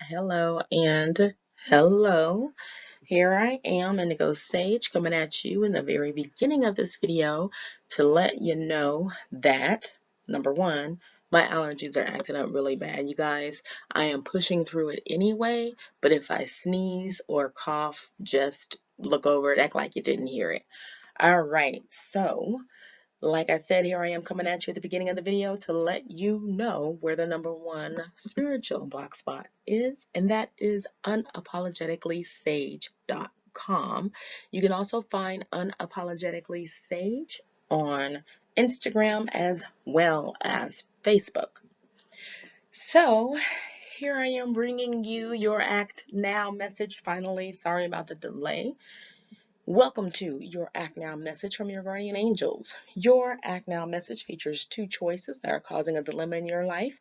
Hello, and hello. Here I am, Indigo Sage, coming at you in the very beginning of this video to let you know that, number one, my allergies are acting up really bad, you guys. I am pushing through it anyway, but if I sneeze or cough, just look over it, act like you didn't hear it. All right, so like I said, here I am coming at you at the beginning of the video to let you know where the number one spiritual block spot is, and that is unapologeticallysage.com. You can also find Unapologetically Sage on Instagram as well as Facebook. So here I am bringing you your Act Now message finally. Sorry about the delay. Welcome to your Act Now message from your guardian angels. Your Act Now message features two choices that are causing a dilemma in your life.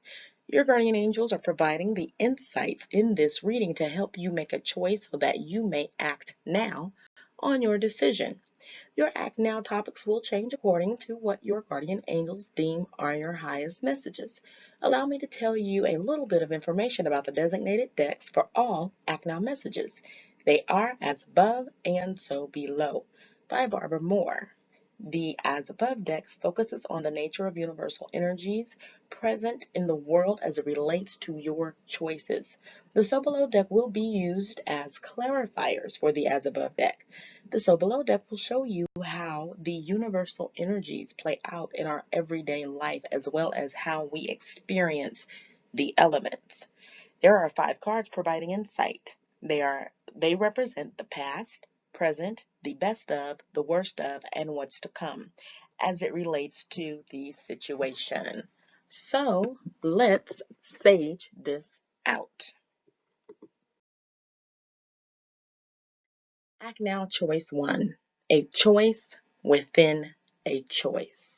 Your guardian angels are providing the insights in this reading to help you make a choice so that you may act now on your decision. Your Act Now topics will change according to what your guardian angels deem are your highest messages. Allow me to tell you a little bit of information about the designated decks for all Act Now messages. They are as above and so below by Barbara Moore. The As Above deck focuses on the nature of universal energies present in the world as it relates to your choices. The So Below deck will be used as clarifiers for the As Above deck. The So Below deck will show you how the universal energies play out in our everyday life as well as how we experience the elements. There are 5 cards providing insight. They represent the past, present, the best of, the worst of, and what's to come as it relates to the situation. So let's sage this out. Act Now Choice 1. A choice within a choice.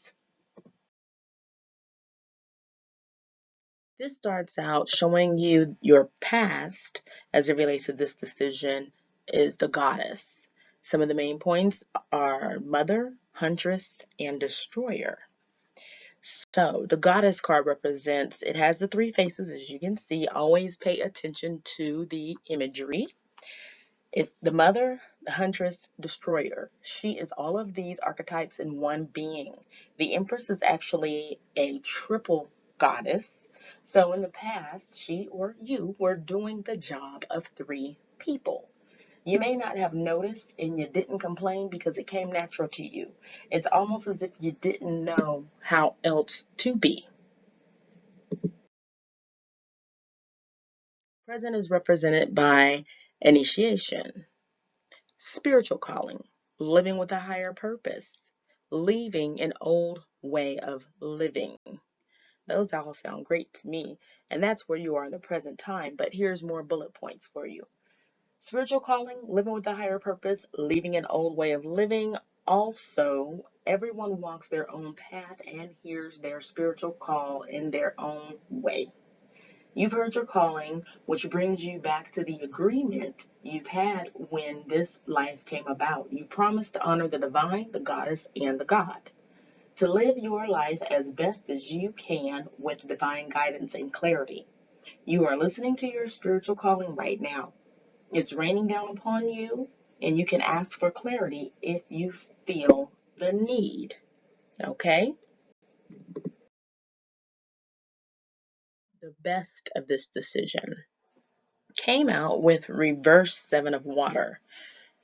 This starts out showing you your past as it relates to this decision is the goddess. Some of the main points are mother, huntress, and destroyer. So the goddess card represents, it has the 3 faces as you can see. Always pay attention to the imagery. It's the mother, the huntress, destroyer. She is all of these archetypes in one being. The Empress is actually a triple goddess. So in the past, she or you were doing the job of 3 people. You may not have noticed and you didn't complain because it came natural to you. It's almost as if you didn't know how else to be. Present is represented by initiation, spiritual calling, living with a higher purpose, leaving an old way of living. Those all sound great to me, and that's where you are in the present time, but here's more bullet points for you. Spiritual calling, living with a higher purpose, leaving an old way of living. Also, everyone walks their own path and hears their spiritual call in their own way. You've heard your calling, which brings you back to the agreement you've had when this life came about. You promised to honor the divine, the goddess, and the God. To live your life as best as you can with divine guidance and clarity. You are listening to your spiritual calling right now. It's raining down upon you, and you can ask for clarity if you feel the need. Okay? The best of this decision came out with reverse 7 of water.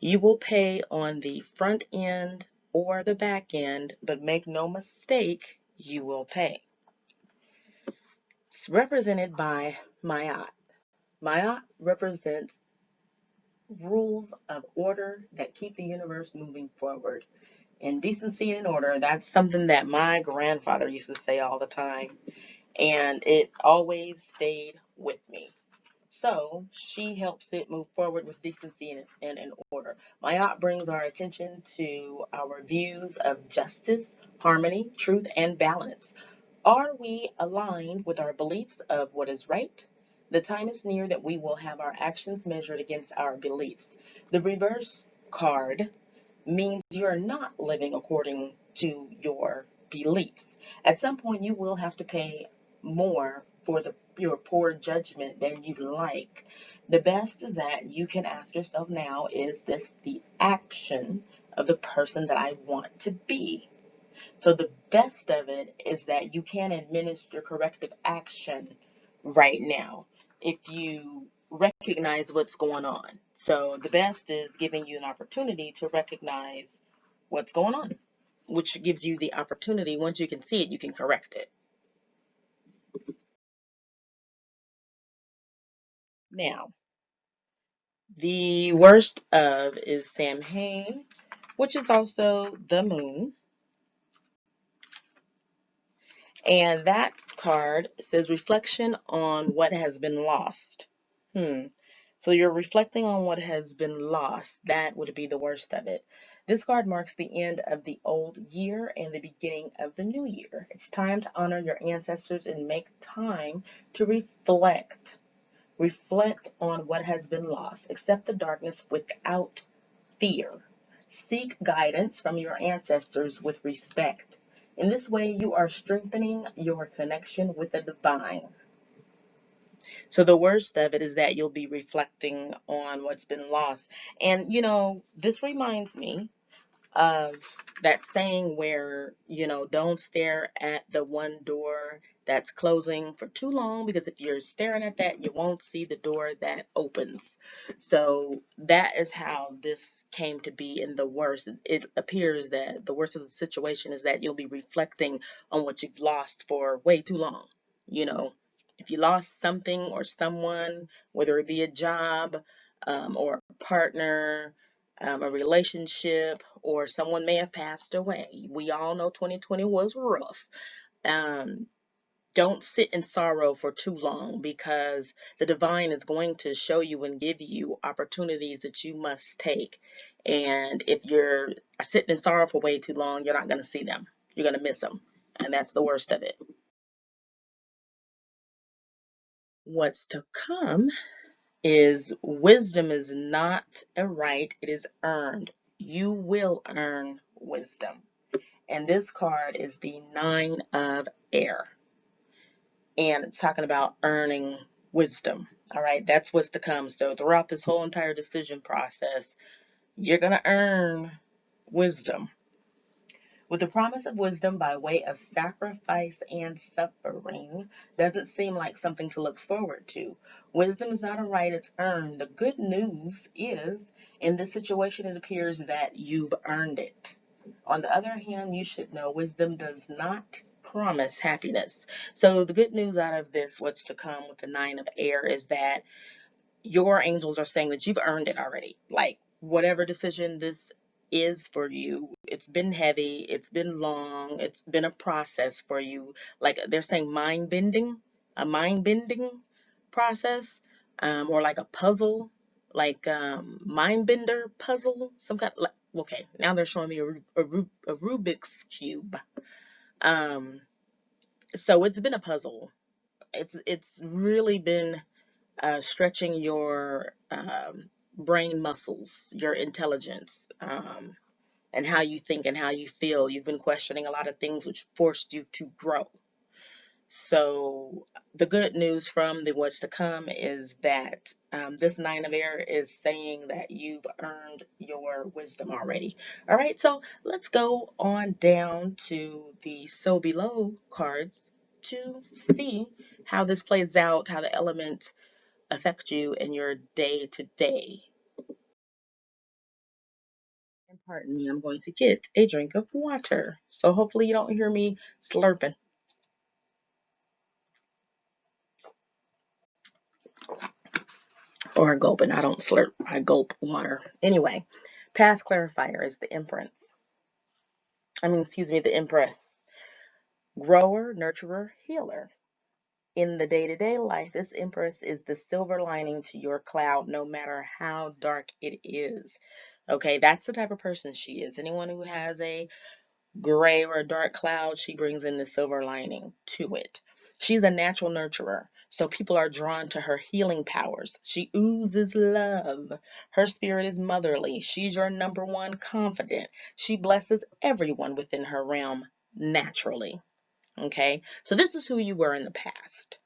You will pay on the front end or the back end, but make no mistake, you will pay. It's represented by Mayat. Mayat represents rules of order that keep the universe moving forward. And decency and order, that's something that my grandfather used to say all the time. And it always stayed with me. So she helps it move forward with decency and order. Mayat brings our attention to our views of justice, harmony, truth, and balance. Are we aligned with our beliefs of what is right? The time is near that we will have our actions measured against our beliefs. The reverse card means you're not living according to your beliefs. At some point, you will have to pay more for your poor judgment than you like. The best is that you can ask yourself now, is this the action of the person that I want to be? So the best of it is that you can administer corrective action right now if you recognize what's going on. So the best is giving you an opportunity to recognize what's going on, which gives you the opportunity, once you can see it, you can correct it. Now, the worst of is Samhain, which is also the moon. And that card says reflection on what has been lost. So you're reflecting on what has been lost. That would be the worst of it. This card marks the end of the old year and the beginning of the new year. It's time to honor your ancestors and make time to reflect. Reflect on what has been lost. Accept the darkness without fear. Seek guidance from your ancestors with respect. In this way, you are strengthening your connection with the divine. So the worst of it is that you'll be reflecting on what's been lost. And, this reminds me of that saying where, don't stare at the one door that's closing for too long, because if you're staring at that, you won't see the door that opens. So that is how this came to be in the worst. It appears that the worst of the situation is that you'll be reflecting on what you've lost for way too long. You know, if you lost something or someone, whether it be a job, or a partner, a relationship, or someone may have passed away. We all know 2020 was rough. Um, don't sit in sorrow for too long, because the divine is going to show you and give you opportunities that you must take. And if you're sitting in sorrow for way too long, you're not going to see them. You're going to miss them. And that's the worst of it. What's to come is wisdom is not a right, it is earned. You will earn wisdom. And this card is the Nine of Air. And it's talking about earning wisdom. All right, that's what's to come. So throughout this whole entire decision process, you're going to earn wisdom. With the promise of wisdom by way of sacrifice and suffering, doesn't seem like something to look forward to. Wisdom is not a right, it's earned. The good news is, in this situation, it appears that you've earned it. On the other hand, you should know wisdom does not promise happiness. So the good news out of this, what's to come with the Nine of Air, is that your angels are saying that you've earned it already. Like, whatever decision this is for you, it's been heavy, it's been long, it's been a process for you. Like, they're saying a mind bending process, or like a puzzle, like mind bender puzzle, some kind. Like, okay, now they're showing me a Rubik's cube. So it's been a puzzle. It's really been stretching your brain muscles, your intelligence, and how you think and how you feel. You've been questioning a lot of things, which forced you to grow. So the good news from the what's to come is that this Nine of Air is saying that you've earned your wisdom already. All right, so let's go on down to the So Below cards to see how this plays out, how the elements affect you in your day to day. And pardon me, I'm going to get a drink of water. So hopefully you don't hear me slurping or gulping. I don't slurp, I gulp water. Anyway, past clarifier is the Empress. The Empress. Grower, nurturer, healer. In the day-to-day life, this Empress is the silver lining to your cloud, no matter how dark it is. Okay, that's the type of person she is. Anyone who has a gray or a dark cloud, she brings in the silver lining to it. She's a natural nurturer, so people are drawn to her healing powers. She oozes love. Her spirit is motherly. She's your number one confidant. She blesses everyone within her realm naturally. Okay, so this is who you were in the past.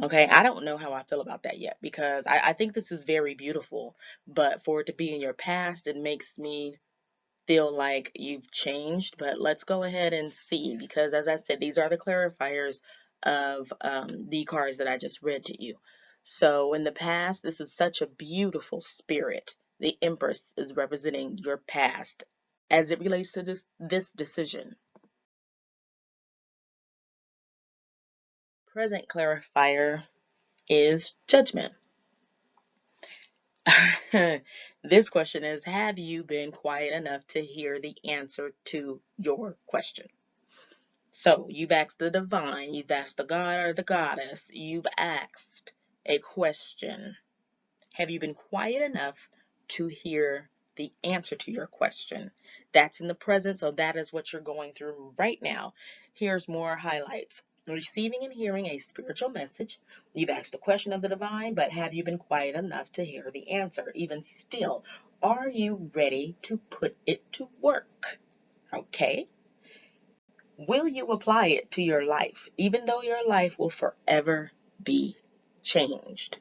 Okay, I don't know how I feel about that yet, because I think this is very beautiful, but for it to be in your past, it makes me feel like you've changed. But let's go ahead and see, because as I said, these are the clarifiers of the cards that I just read to you. So in the past, this is such a beautiful spirit. The Empress is representing your past as it relates to this decision. Present clarifier is Judgment. This question is, have you been quiet enough to hear the answer to your question? So you've asked the divine, you've asked the god or the goddess, you've asked a question. Have you been quiet enough to hear the answer to your question? That's in the present, so that is what you're going through right now. Here's more highlights. Receiving and hearing a spiritual message. You've asked a question of the divine, but have you been quiet enough to hear the answer? Even still, are you ready to put it to work? Okay. Will you apply it to your life, even though your life will forever be changed?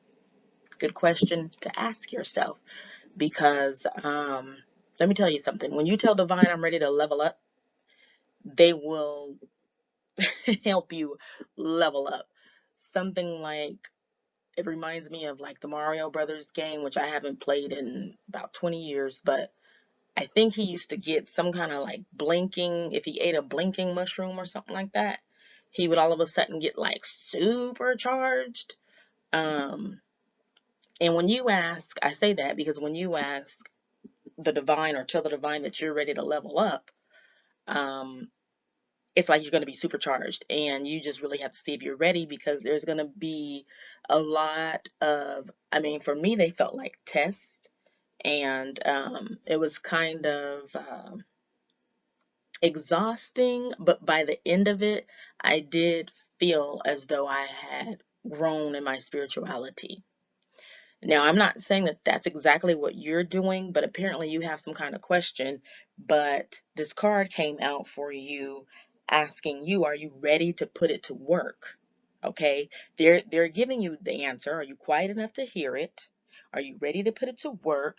Good question to ask yourself, because let me tell you something. When you tell divine, I'm ready to level up, they will help you level up. Something like, it reminds me of like the Mario Brothers game, which I haven't played in about 20 years, but I think he used to get some kind of like blinking, if he ate a blinking mushroom or something like that, he would all of a sudden get like supercharged. And when you ask, I say that because when you ask the divine or tell the divine that you're ready to level up, it's like you're going to be supercharged, and you just really have to see if you're ready, because there's going to be a lot of, I mean, for me, they felt like tests, and it was kind of exhausting, but by the end of it, I did feel as though I had grown in my spirituality. Now, I'm not saying that that's exactly what you're doing, but apparently you have some kind of question. But this card came out for you, asking you, are you ready to put it to work? Okay, they're giving you the answer. Are you quiet enough to hear it? Are you ready to put it to work?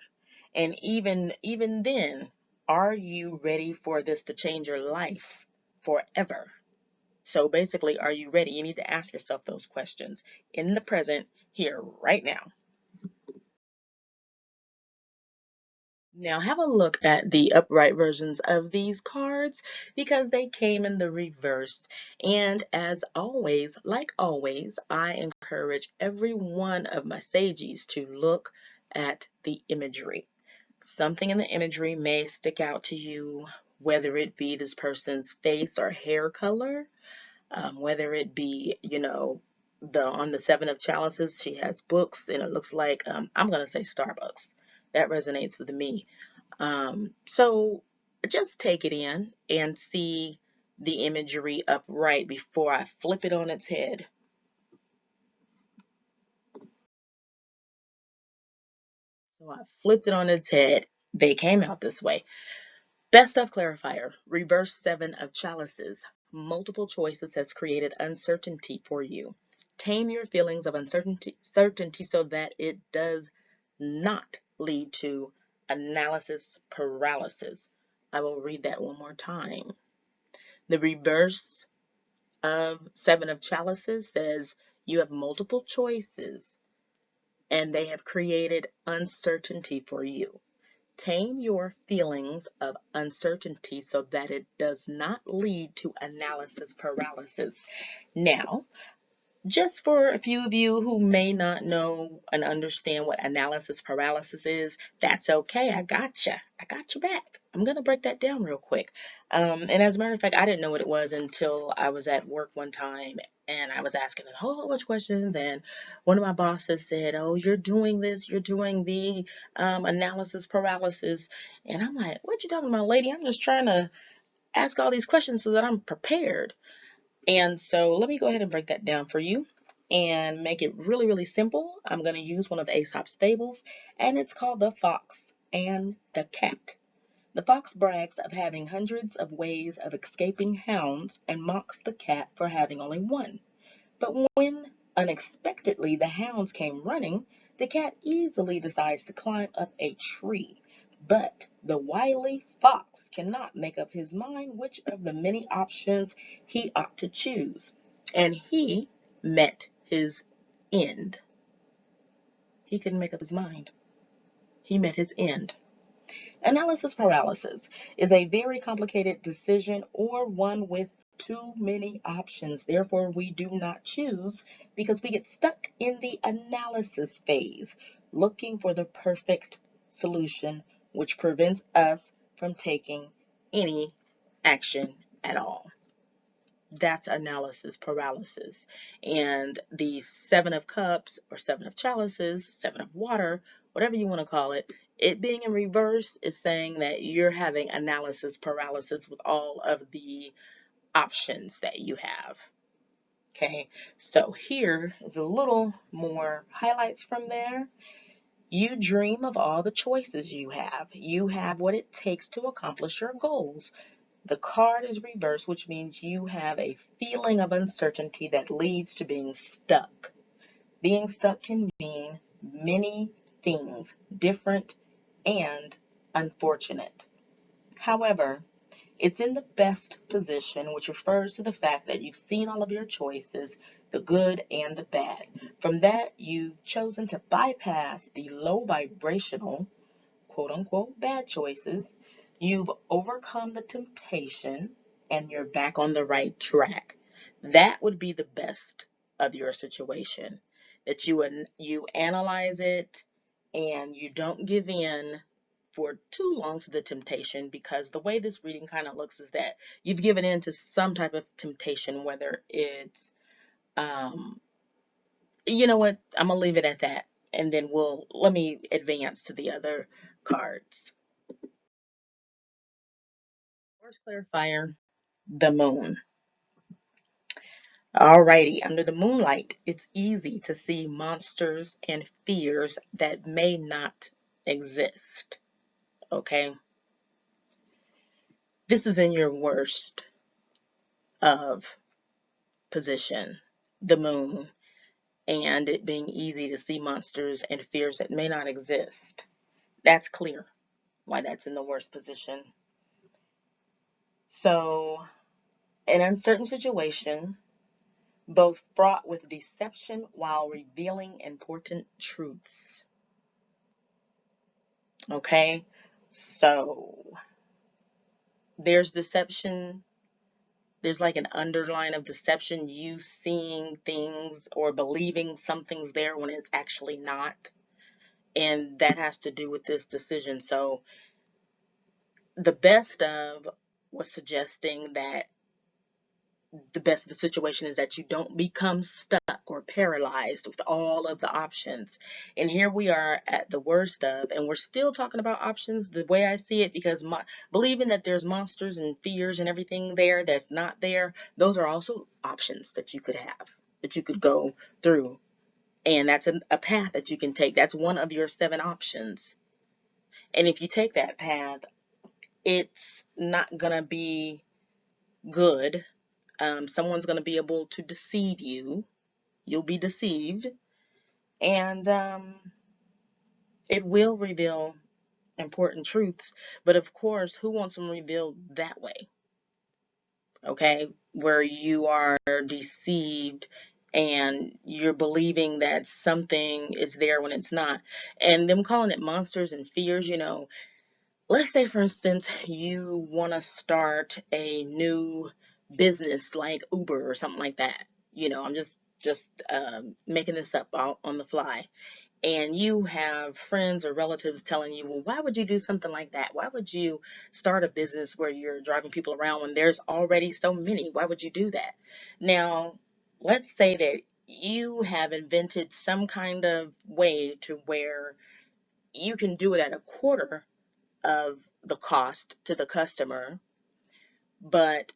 And even then, are you ready for this to change your life forever? So basically, are you ready? You need to ask yourself those questions in the present, here, right now. Now have a look at the upright versions of these cards, because they came in the reverse. And as always, like always, I encourage every one of my sages to look at the imagery. Something in the imagery may stick out to you, whether it be this person's face or hair color, whether it be, on the Seven of Chalices, she has books, and it looks like, I'm going to say Starbucks. That resonates with me. So just take it in and see the imagery upright before I flip it on its head. So I flipped it on its head. They came out this way. Best of clarifier, reverse Seven of Chalices. Multiple choices has created uncertainty for you. Tame your feelings of certainty so that it does not lead to analysis paralysis. I will read that one more time. The reverse of Seven of Chalices says you have multiple choices and they have created uncertainty for you. Tame your feelings of uncertainty so that it does not lead to analysis paralysis. Now, just for a few of you who may not know and understand what analysis paralysis is, that's okay. I gotcha. I got your back. I'm going to break that down real quick. And as a matter of fact, I didn't know what it was until I was at work one time and I was asking a whole bunch of questions. And one of my bosses said, oh, you're doing this, you're doing the analysis paralysis. And I'm like, what you talking about, lady? I'm just trying to ask all these questions so that I'm prepared. And so let me go ahead and break that down for you and make it really, really simple. I'm going to use one of Aesop's fables, and it's called The Fox and the Cat. The fox brags of having hundreds of ways of escaping hounds and mocks the cat for having only one. But when unexpected unexpectedly the hounds came running, the cat easily decides to climb up a tree. But the wily fox cannot make up his mind which of the many options he ought to choose. And he met his end. He couldn't make up his mind. He met his end. Analysis paralysis is a very complicated decision or one with too many options. Therefore, we do not choose because we get stuck in the analysis phase, looking for the perfect solution, which prevents us from taking any action at all. That's analysis paralysis. And the Seven of Cups or Seven of Chalices, Seven of Water, whatever you want to call it, it being in reverse is saying that you're having analysis paralysis with all of the options that you have. Okay, so here is a little more highlights from there. You dream of all the choices you have. You have what it takes to accomplish your goals. The card is reversed, which means you have a feeling of uncertainty that leads to being stuck. Being stuck can mean many things, different and unfortunate. However, it's in the best position, which refers to the fact that you've seen all of your choices, the good and the bad. From that, you've chosen to bypass the low vibrational, quote unquote, bad choices. You've overcome the temptation and you're back on the right track. That would be the best of your situation. That you analyze it and you don't give in for too long to the temptation, because the way this reading kind of looks is that you've given in to some type of temptation, whether it's you know what, I'm gonna leave it at that, and then let me advance to the other cards. First clarifier, the moon. Alrighty, under the moonlight, it's easy to see monsters and fears that may not exist. Okay? This is in your worst of position, the moon, and it being easy to see monsters and fears that may not exist. That's clear why that's in the worst position. So, an uncertain situation, both fraught with deception while revealing important truths. Okay? So, there's deception. There's like an underline of deception, you seeing things or believing something's there when it's actually not. And that has to do with this decision. So, the best of was suggesting that the best of the situation is that you don't become stuck or paralyzed with all of the options. And here we are at the worst of, and we're still talking about options the way I see it, because believing that there's monsters and fears and everything there that's not there, those are also options that you could have, that you could go through. And that's a path that you can take. That's one of your 7 options. And if you take that path, it's not going to be good. Someone's going to be able to deceive you. You'll be deceived. And it will reveal important truths. But of course, who wants them revealed that way? Okay? Where you are deceived and you're believing that something is there when it's not. And them calling it monsters and fears, let's say, for instance, you want to start a new business like Uber or something like that. I'm just making this up on the fly. And you have friends or relatives telling you, well, why would you do something like that? Why would you start a business where you're driving people around when there's already so many? Why would you do that? Now, let's say that you have invented some kind of way to where you can do it at a quarter of the cost to the customer, but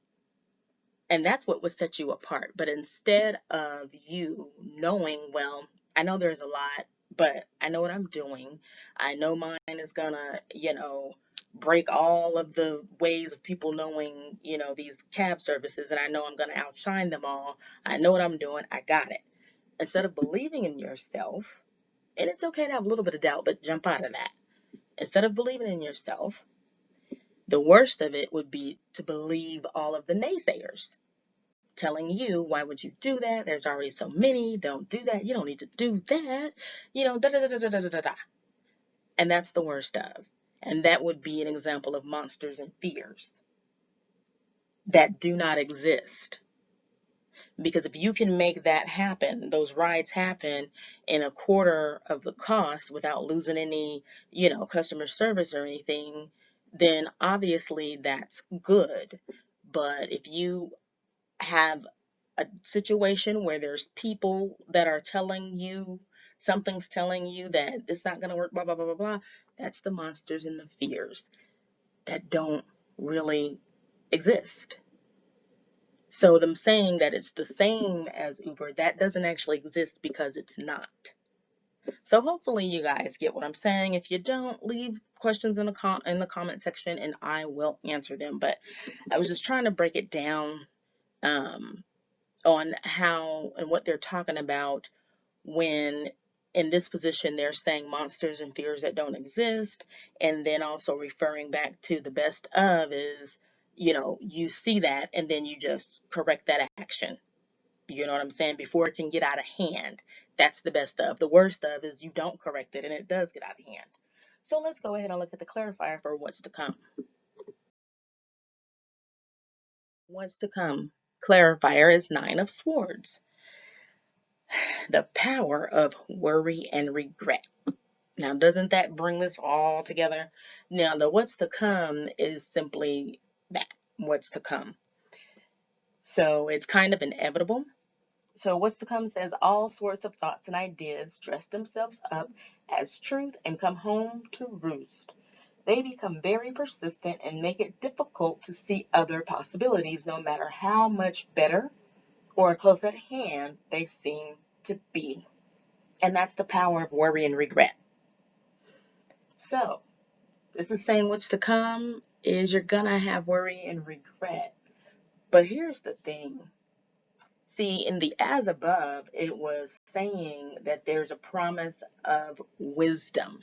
and that's what would set you apart. But instead of you knowing, well, I know there's a lot, but I know what I'm doing. I know mine is gonna, break all of the ways of people knowing, these cab services, and I know I'm gonna outshine them all. I know what I'm doing. I got it. instead of believing in yourself, and it's okay to have a little bit of doubt, but jump out of that. Instead of believing in yourself, the worst of it would be to believe all of the naysayers telling you, why would you do that? There's already so many. Don't do that. You don't need to do that. Da da da da da da da da. And that's the worst of. And that would be an example of monsters and fears that do not exist. Because if you can make that happen, those rides happen in a quarter of the cost without losing any, customer service or anything, then obviously that's good. But if you have a situation where there's people that are telling you, something's telling you that it's not going to work, blah, blah, blah, blah, blah, that's the monsters and the fears that don't really exist. So them saying that it's the same as Uber, that doesn't actually exist because it's not. So hopefully you guys get what I'm saying. If you don't, leave questions in the comment section and I will answer them. But I was just trying to break it down on how and what they're talking about when in this position they're saying monsters and fears that don't exist, and then also referring back to the best of is, you see that and then you just correct that action. You know what I'm saying? Before it can get out of hand. That's the best of. The worst of is you don't correct it and it does get out of hand. So let's go ahead and look at the clarifier for what's to come. What's to come? Clarifier is 9 of Swords. The power of worry and regret. Now, doesn't that bring this all together? Now, the what's to come is simply that, what's to come. So it's kind of inevitable. So what's to come says all sorts of thoughts and ideas dress themselves up as truth and come home to roost. They become very persistent and make it difficult to see other possibilities, no matter how much better or close at hand they seem to be. And that's the power of worry and regret. So this is saying what's to come is you're gonna have worry and regret. But here's the thing. See, in the as above, it was saying that there's a promise of wisdom.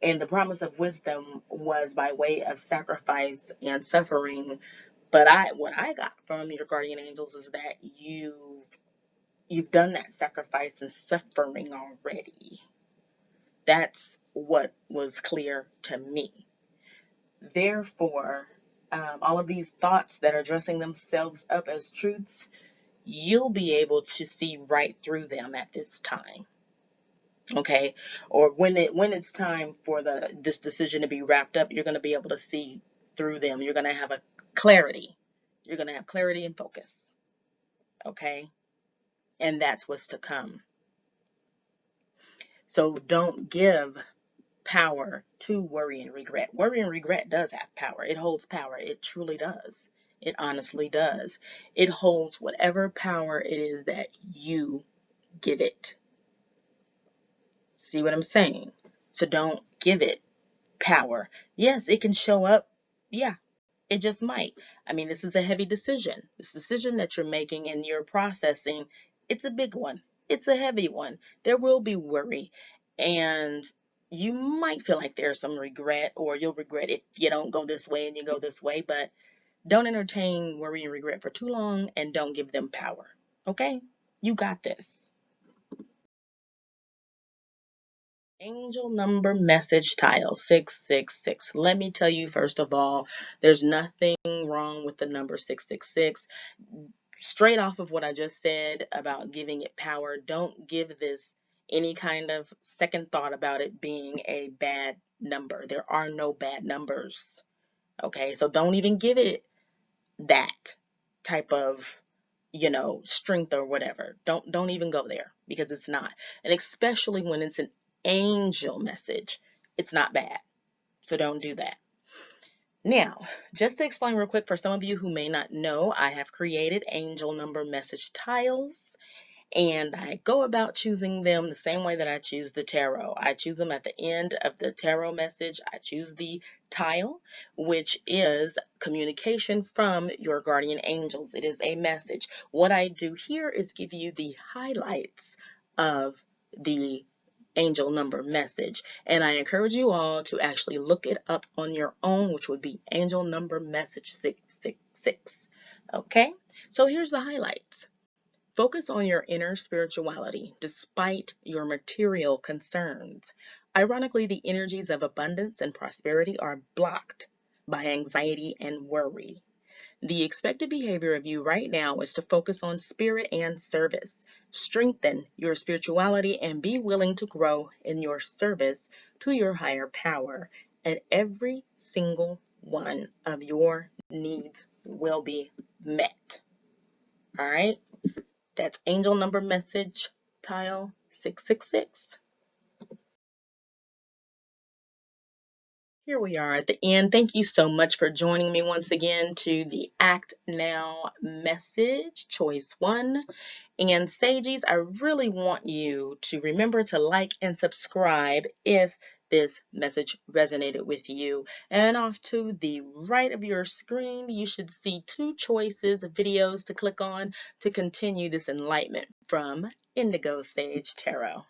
And the promise of wisdom was by way of sacrifice and suffering. But what I got from your guardian angels is that you've done that sacrifice and suffering already. That's what was clear to me. Therefore, all of these thoughts that are dressing themselves up as truths, you'll be able to see right through them at this time. Okay? Or when it's time for this decision to be wrapped up, you're going to be able to see through them. You're going to have a clarity. You're going to have clarity and focus. Okay? And that's what's to come. So don't give power to worry and regret. Worry and regret does have power. It holds power. It truly does. It honestly does. It holds whatever power it is that you give it. See what I'm saying? So don't give it power. Yes, it can show up. Yeah, it just might. I mean, this is a heavy decision. This decision that you're making and you're processing, it's a big one. It's a heavy one. There will be worry. And you might feel like there's some regret, or you'll regret if you don't go this way and you go this way. But don't entertain worry and regret for too long, and don't give them power. Okay? You got this. Angel number message tile 666. Let me tell you, first of all, there's nothing wrong with the number 666. Straight off of what I just said about giving it power, don't give this any kind of second thought about it being a bad number. There are no bad numbers. Okay, so don't even give it that type of strength or whatever. Don't even go there, because it's not. And especially when it's an angel message, it's not bad. So don't do that. Now, just to explain real quick for some of you who may not know, I have created angel number message tiles, And I go about choosing them the same way that I choose the tarot. I choose them at the end of the tarot message. I choose the tile, which is communication from your guardian angels. It is a message. What I do here is give you the highlights of the angel number message. And I encourage you all to actually look it up on your own, which would be angel number message 666. Okay, so here's the highlights. Focus on your inner spirituality despite your material concerns. Ironically, the energies of abundance and prosperity are blocked by anxiety and worry. The expected behavior of you right now is to focus on spirit and service. Strengthen your spirituality and be willing to grow in your service to your higher power, and every single one of your needs will be met. All right? That's angel number message tile 666. Here we are at the end. Thank you so much for joining me once again to the Act Now message, choice 1. And Sagies, I really want you to remember to like and subscribe if this message resonated with you. And off to the right of your screen, you should see 2 choices of videos to click on to continue this enlightenment from Indigo Sage Tarot.